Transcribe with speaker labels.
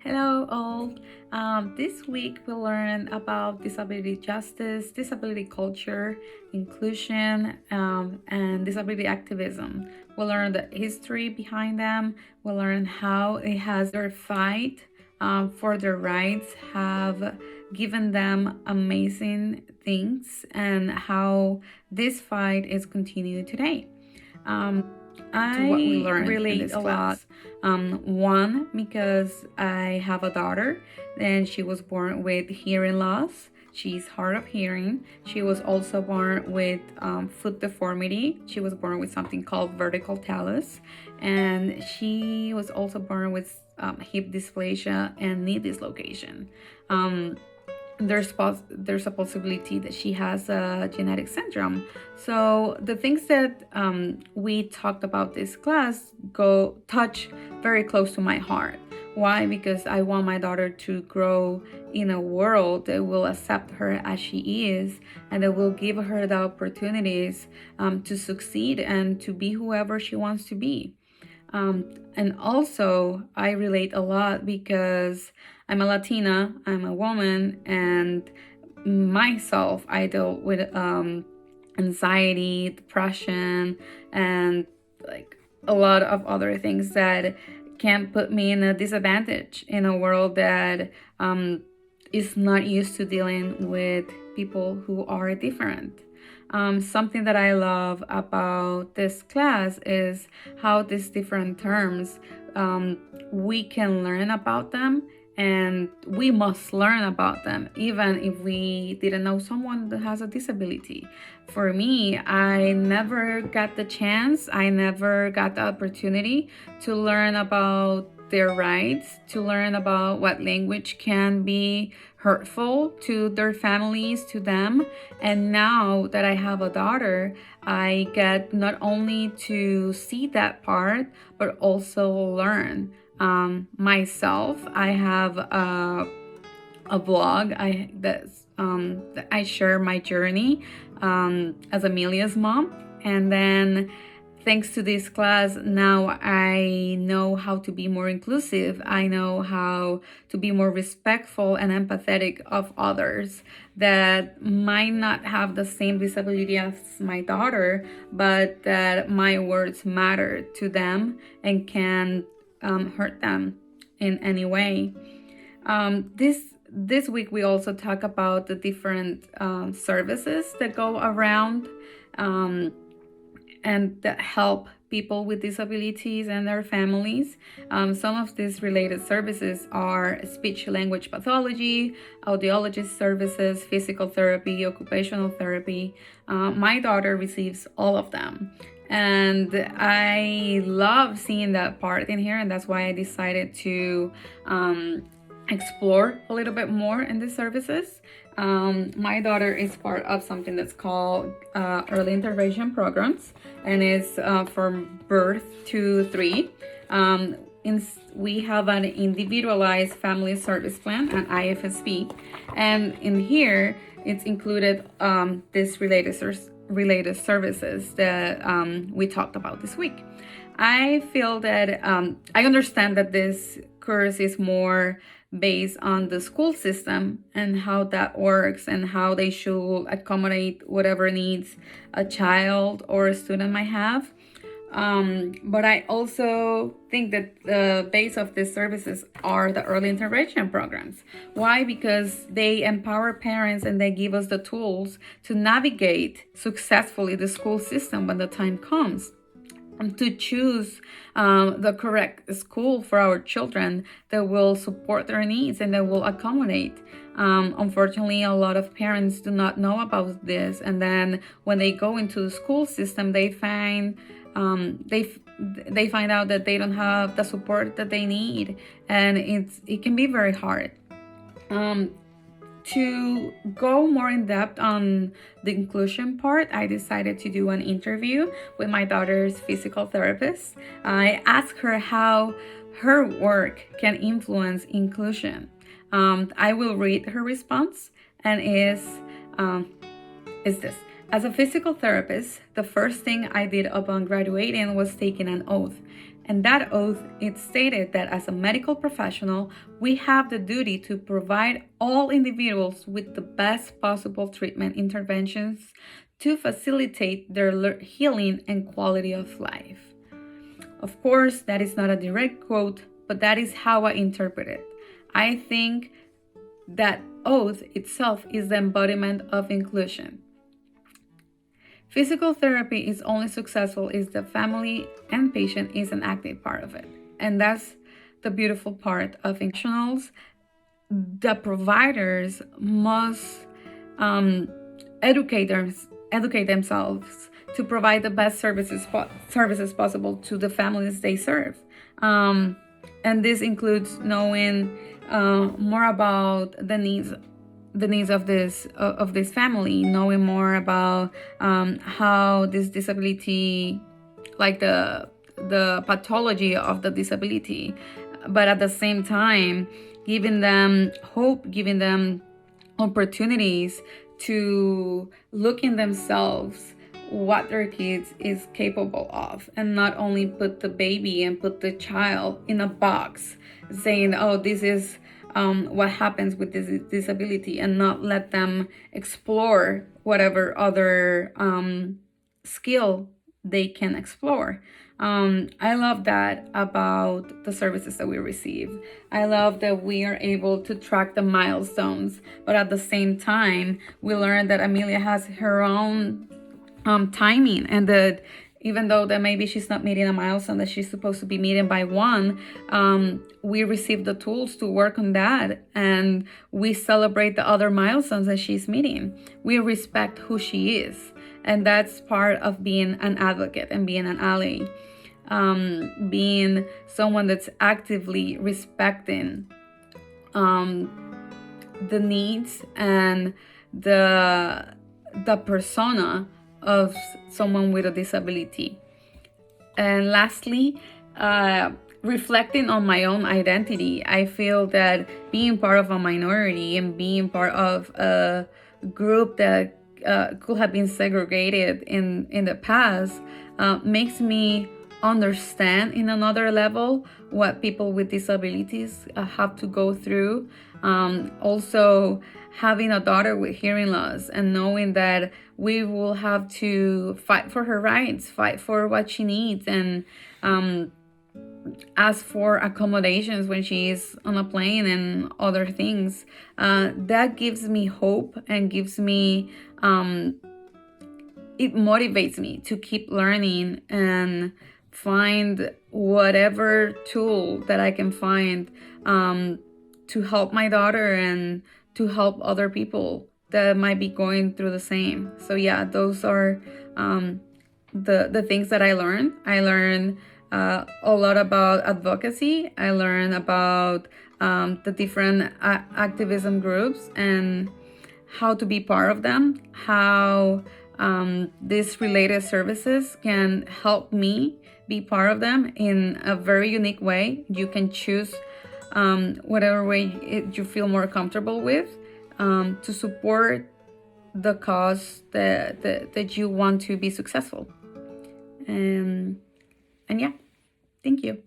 Speaker 1: Hello, all. This week we'll learn about disability justice, disability culture, inclusion, and disability activism. We'll learn the history behind them. We'll learn how it has their fight for their rights have given them amazing things, and how this fight is continued today. To what we learned relate a lot. One, because I have a daughter, and she was born with hearing loss. She's hard of hearing. She was also born with foot deformity. She was born with something called vertical talus, and she was also born with hip dysplasia and knee dislocation. There's a possibility that she has a genetic syndrome. So the things that we talked about this class go touch very close to my heart. Why? Because I want my daughter to grow in a world that will accept her as she is, and that will give her the opportunities to succeed and to be whoever she wants to be. And also, I relate a lot because I'm a Latina, I'm a woman, and myself, I dealt with anxiety, depression, and like a lot of other things that can put me in a disadvantage in a world that is not used to dealing with people who are different. Something that I love about this class is how these different terms, we can learn about them, and we must learn about them even if we didn't know someone that has a disability. For me, I never got the chance, I never got the opportunity to learn about their rights, to learn about what language can be hurtful to their families, to them. And now that I have a daughter, I get not only to see that part, but also learn myself. I have a blog that I share my journey as Amelia's mom. And then thanks to this class, now I know how to be more inclusive. I know how to be more respectful and empathetic of others that might not have the same disability as my daughter, but that my words matter to them and can hurt them in any way. This week we also talk about the different services that go around and that help people with disabilities and their families. Some of these related services are speech language pathology, audiologist services, physical therapy, occupational therapy. My daughter receives all of them. And I love seeing that part in here, and that's why I decided to explore a little bit more in the services. My daughter is part of something that's called early intervention programs, and it's from birth to 3. We have an individualized family service plan, an IFSP, and in here it's included this related services that we talked about this week. I feel that I understand that this course is more based on the school system and how that works and how they should accommodate whatever needs a child or a student might have. But I also think that the base of these services are the early intervention programs. Why? Because they empower parents and they give us the tools to navigate successfully the school system when the time comes, to choose the correct school for our children that will support their needs and that will accommodate. Unfortunately, a lot of parents do not know about this, and then when they go into the school system, they find out that they don't have the support that they need, and it can be very hard. To go more in depth on the inclusion part, I decided to do an interview with my daughter's physical therapist. I asked her how her work can influence inclusion. I will read her response, and is this. As a physical therapist, the first thing I did upon graduating was taking an oath. And that oath, it stated that as a medical professional, we have the duty to provide all individuals with the best possible treatment interventions to facilitate their healing and quality of life. Of course, that is not a direct quote, but that is how I interpret it. I think that oath itself is the embodiment of inclusion. Physical therapy is only successful if the family and patient is an active part of it. And that's the beautiful part of professionals. The providers must educate themselves to provide the best services possible to the families they serve. And this includes knowing more about the needs of this family, knowing more about how this disability, like the pathology of the disability, but at the same time giving them hope, giving them opportunities to look in themselves what their kids is capable of, and not only put the baby and put the child in a box saying, oh, this is what happens with this disability, and not let them explore whatever other skill they can explore. I love that about the services that we receive. I love that we are able to track the milestones, but at the same time, we learn that Amelia has her own timing, and that even though that maybe she's not meeting a milestone that she's supposed to be meeting by one, we receive the tools to work on that, and we celebrate the other milestones that she's meeting. We respect who she is, and that's part of being an advocate and being an ally, being someone that's actively respecting the needs and the persona of someone with a disability. And lastly, reflecting on my own identity, I feel that being part of a minority and being part of a group that could have been segregated in the past makes me understand in another level what people with disabilities have to go through. Also, having a daughter with hearing loss and knowing that we will have to fight for her rights, fight for what she needs, and ask for accommodations when she is on a plane and other things. That gives me hope and gives me, it motivates me to keep learning and find whatever tool that I can find to help my daughter and to help other people that might be going through the same. So yeah, those are the things that I learned. I learned a lot about advocacy. I learned about the different activism groups and how to be part of them, how these related services can help me be part of them in a very unique way. You can choose whatever way you feel more comfortable with to support the cause that you want to be successful. And yeah, thank you.